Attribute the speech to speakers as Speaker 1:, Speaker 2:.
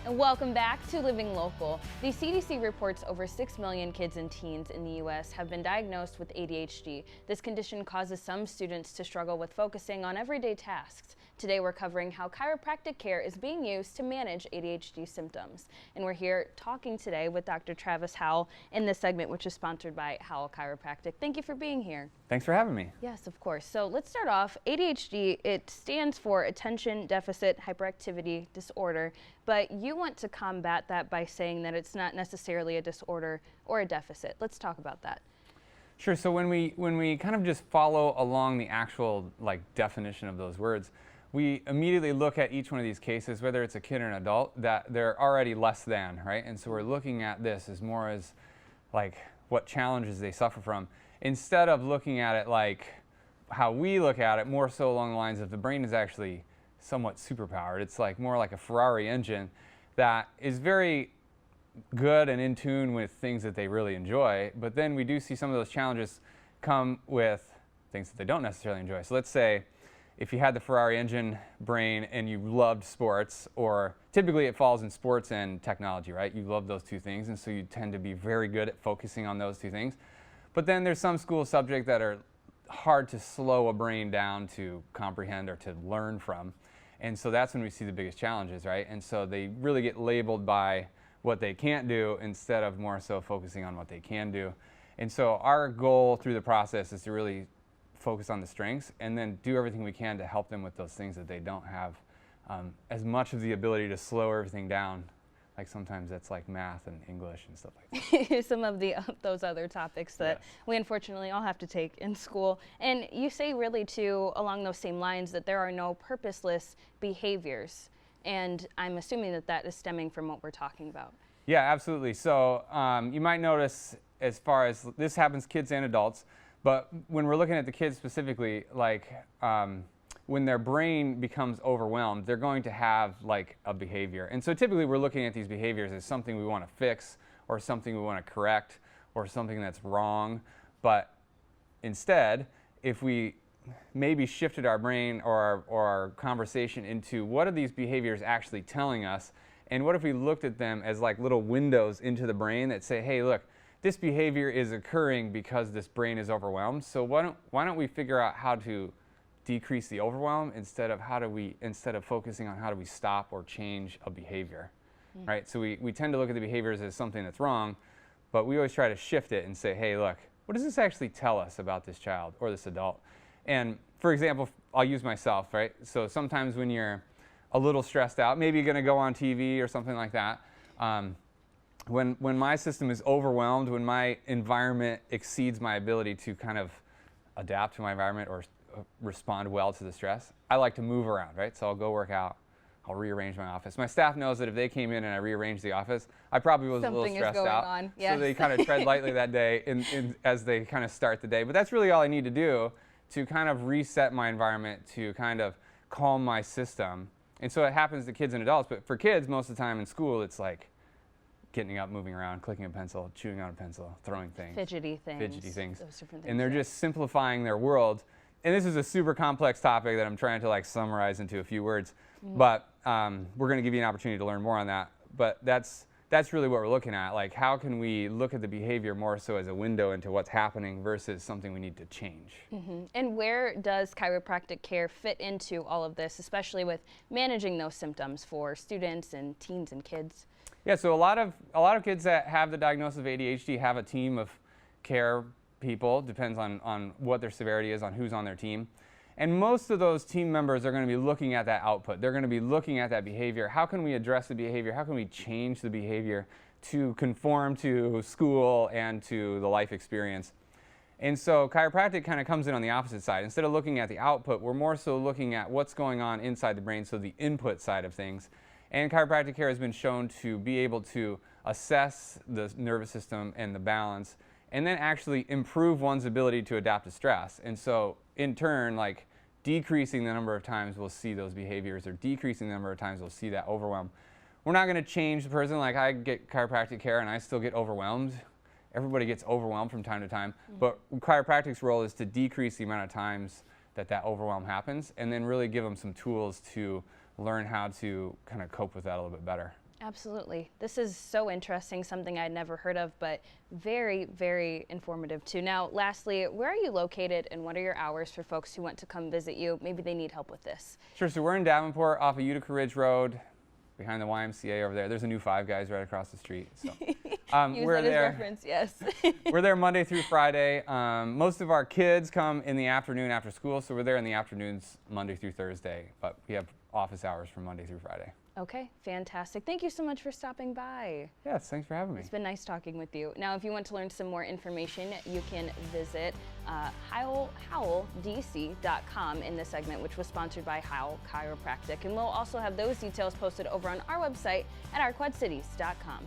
Speaker 1: Welcome back to Living Local. The CDC reports over 6 million kids and teens in the U.S. have been diagnosed with ADHD. This condition causes some students to struggle with focusing on everyday tasks. Today we're covering how chiropractic care is being used to manage ADHD symptoms. And we're here talking today with Dr. Travis Howell in this segment, which is sponsored by Howell Chiropractic. Thank you for being here.
Speaker 2: Thanks for having me.
Speaker 1: Yes, of course. So let's start off. ADHD, it stands for Attention Deficit Hyperactivity Disorder, but you want to combat that by saying that it's not necessarily a disorder or a deficit. Let's talk about that.
Speaker 2: Sure. So when we kind of just follow along the actual definition of those words, we immediately look at each one of these cases, whether it's a kid or an adult, that they're already less than, right? And so we're looking at this as more as what challenges they suffer from, instead of looking at it like how we look at it, more so along the lines of the brain is actually somewhat superpowered. It's more like a Ferrari engine that is very good and in tune with things that they really enjoy, but then we do see some of those challenges come with things that they don't necessarily enjoy. So let's say if you had the Ferrari engine brain and you loved sports, or typically it falls in sports and technology, right? You love those two things, and so you tend to be very good at focusing on those two things. But then there's some school subjects that are hard to slow a brain down to comprehend or to learn from. And so that's when we see the biggest challenges, right? And so they really get labeled by what they can't do instead of more so focusing on what they can do. And so our goal through the process is to really focus on the strengths and then do everything we can to help them with those things that they don't have as much of the ability to slow everything down. Like sometimes that's like math and English and stuff like that.
Speaker 1: Some of those other topics that we unfortunately all have to take in school. And you say really too, along those same lines, that there are no purposeless behaviors. And I'm assuming that that is stemming from what we're talking about.
Speaker 2: Yeah, absolutely. So you might notice, as far as this happens kids and adults, but when we're looking at the kids specifically, when their brain becomes overwhelmed, they're going to have a behavior. And so typically we're looking at these behaviors as something we want to fix or something we want to correct or something that's wrong. But instead, if we maybe shifted our brain or our conversation into what are these behaviors actually telling us, and what if we looked at them as little windows into the brain that say, hey, look, this behavior is occurring because this brain is overwhelmed. So why don't we figure out how to decrease the overwhelm instead of focusing on how do we stop or change a behavior, right? So we tend to look at the behaviors as something that's wrong, but we always try to shift it and say, hey, look, what does this actually tell us about this child or this adult? And for example, I'll use myself, right? So sometimes when you're a little stressed out, maybe you're going to go on TV or something like that. When my system is overwhelmed, when my environment exceeds my ability to kind of adapt to my environment or respond well to the stress, I like to move around, right? So I'll go work out, I'll rearrange my office. My staff knows that if they came in and I rearranged the office, I probably was a little stressed out.
Speaker 1: Yes.
Speaker 2: So they kind of tread lightly that day as they kind of start the day. But that's really all I need to do to kind of reset my environment, to kind of calm my system. And so it happens to kids and adults, but for kids, most of the time in school, it's like getting up, moving around, clicking a pencil, chewing on a pencil, throwing things.
Speaker 1: Fidgety things.
Speaker 2: Those different things. And they're
Speaker 1: yeah.
Speaker 2: just simplifying their world. And this is a super complex topic that I'm trying to summarize into a few words. But we're going to give you an opportunity to learn more on that. But that's really what we're looking at. How can we look at the behavior more so as a window into what's happening versus something we need to change?
Speaker 1: And where does chiropractic care fit into all of this, especially with managing those symptoms for students and teens and kids?
Speaker 2: Yeah, so a lot of kids that have the diagnosis of ADHD have a team of care people, depends on what their severity is, on who's on their team. And most of those team members are going to be looking at that output. They're going to be looking at that behavior. How can we address the behavior? How can we change the behavior to conform to school and to the life experience? And so chiropractic kind of comes in on the opposite side. Instead of looking at the output, we're more so looking at what's going on inside the brain, so the input side of things. And chiropractic care has been shown to be able to assess the nervous system and the balance, and then actually improve one's ability to adapt to stress. And so in turn, decreasing the number of times we'll see those behaviors, or decreasing the number of times we'll see that overwhelm. We're not going to change the person. I get chiropractic care and I still get overwhelmed. Everybody gets overwhelmed from time to time. But chiropractic's role is to decrease the amount of times that overwhelm happens, and then really give them some tools to learn how to kind of cope with that a little bit better.
Speaker 1: Absolutely. This is so interesting, something I'd never heard of, but very, very informative too. Now, lastly, where are you located and what are your hours for folks who want to come visit you? Maybe they need help with this.
Speaker 2: Sure, so we're in Davenport off of Utica Ridge Road, behind the YMCA over there. There's a new Five Guys right across the street. So
Speaker 1: Use
Speaker 2: we're
Speaker 1: that as
Speaker 2: there.
Speaker 1: reference, yes.
Speaker 2: We're there Monday through Friday. Most of our kids come in the afternoon after school, so we're there in the afternoons Monday through Thursday, but we have office hours from Monday through Friday.
Speaker 1: Okay, fantastic. Thank you so much for stopping by.
Speaker 2: Yes, thanks for having me.
Speaker 1: It's been nice talking with you. Now, if you want to learn some more information, you can visit howelldc.com in this segment, which was sponsored by Howell Chiropractic. And we'll also have those details posted over on our website at ourquadcities.com.